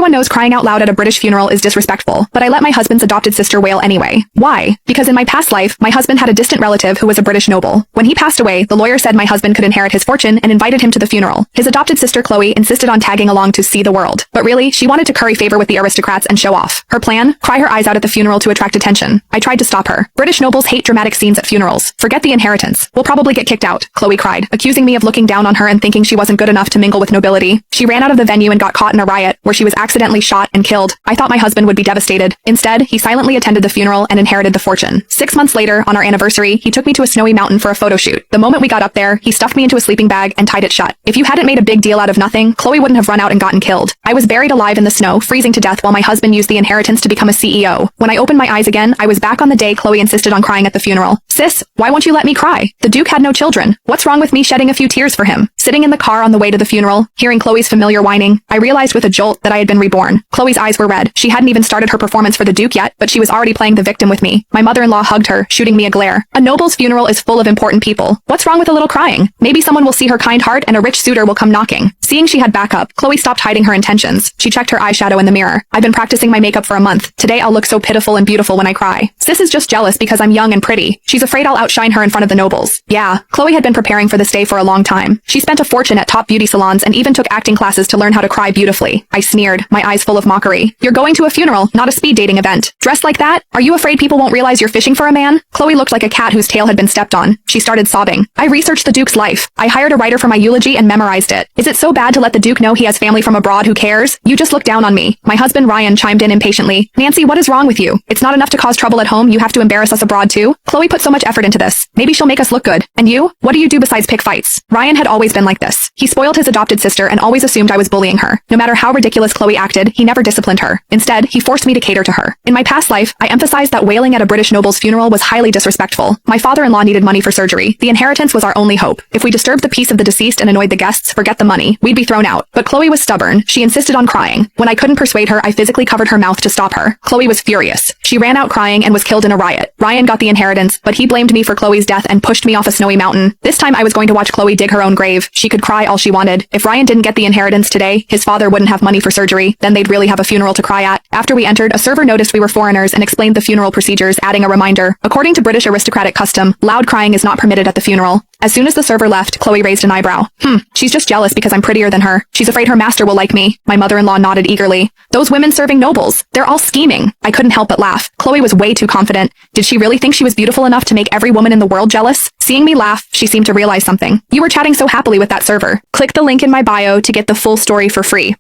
Everyone knows crying out loud at a British funeral is disrespectful, but I let my husband's adopted sister wail anyway. Why? Because in my past life, my husband had a distant relative who was a British noble. When he passed away, the lawyer said my husband could inherit his fortune and invited him to the funeral. His adopted sister Chloe insisted on tagging along to see the world. But really, she wanted to curry favor with the aristocrats and show off. Her plan? Cry her eyes out at the funeral to attract attention. I tried to stop her. British nobles hate dramatic scenes at funerals. Forget the inheritance. We'll probably get kicked out, Chloe cried, accusing me of looking down on her and thinking she wasn't good enough to mingle with nobility. She ran out of the venue and got caught in a riot, where she was accidentally shot and killed. I thought my husband would be devastated. Instead, he silently attended the funeral and inherited the fortune. 6 months later, on our anniversary, he took me to a snowy mountain for a photo shoot. The moment we got up there, he stuffed me into a sleeping bag and tied it shut. If you hadn't made a big deal out of nothing, Chloe wouldn't have run out and gotten killed. I was buried alive in the snow, freezing to death while my husband used the inheritance to become a CEO. When I opened my eyes again, I was back on the day Chloe insisted on crying at the funeral. Sis, why won't you let me cry? The Duke had no children. What's wrong with me shedding a few tears for him? Sitting in the car on the way to the funeral, hearing Chloe's familiar whining, I realized with a jolt that I had been reborn. Chloe's eyes were red. She hadn't even started her performance for the Duke yet, but she was already playing the victim with me. My mother-in-law hugged her, shooting me a glare. A noble's funeral is full of important people. What's wrong with a little crying? Maybe someone will see her kind heart and a rich suitor will come knocking. Seeing she had backup, Chloe stopped hiding her intentions. She checked her eyeshadow in the mirror. I've been practicing my makeup for a month. Today I'll look so pitiful and beautiful when I cry. Sis is just jealous because I'm young and pretty. She's afraid I'll outshine her in front of the nobles. Yeah, Chloe had been preparing for this day for a long time. She spent a fortune at top beauty salons and even took acting classes to learn how to cry beautifully. I sneered, my eyes full of mockery. You're going to a funeral, not a speed dating event. Dressed like that? Are you afraid people won't realize you're fishing for a man? Chloe looked like a cat whose tail had been stepped on. She started sobbing. I researched the Duke's life. I hired a writer for my eulogy and memorized it. Is it so bad to let the Duke know he has family from abroad who cares? You just look down on me. My husband Ryan chimed in impatiently. Nancy, what is wrong with you? It's not enough to cause trouble at home, you have to embarrass us abroad too? Chloe put so much effort into this. Maybe she'll make us look good. And you? What do you do besides pick fights? Ryan had always been like this. He spoiled his adopted sister and always assumed I was bullying her. No matter how ridiculous Chloe acted, he never disciplined her. Instead, he forced me to cater to her. In my past life, I emphasized that wailing at a British noble's funeral was highly disrespectful. My father-in-law needed money for surgery. The inheritance was our only hope. If we disturbed the peace of the deceased and annoyed the guests, forget the money. We'd be thrown out. But Chloe was stubborn. She insisted on crying. When I couldn't persuade her, I physically covered her mouth to stop her. Chloe was furious. She ran out crying and was killed in a riot. Ryan got the inheritance, but he blamed me for Chloe's death and pushed me off a snowy mountain. This time I was going to watch Chloe dig her own grave. She could cry all she wanted. If Ryan didn't get the inheritance today, his father wouldn't have money for surgery. Then they'd really have a funeral to cry at. After we entered, a server noticed we were foreigners and explained the funeral procedures, adding a reminder. According to British aristocratic custom, loud crying is not permitted at the funeral. As soon as the server left, Chloe raised an eyebrow. She's just jealous because I'm prettier than her. She's afraid her master will like me. My mother-in-law nodded eagerly. Those women serving nobles, they're all scheming. I couldn't help but laugh. Chloe was way too confident. Did she really think she was beautiful enough to make every woman in the world jealous? Seeing me laugh, she seemed to realize something. You were chatting so happily with that server. Click the link in my bio to get the full story for free.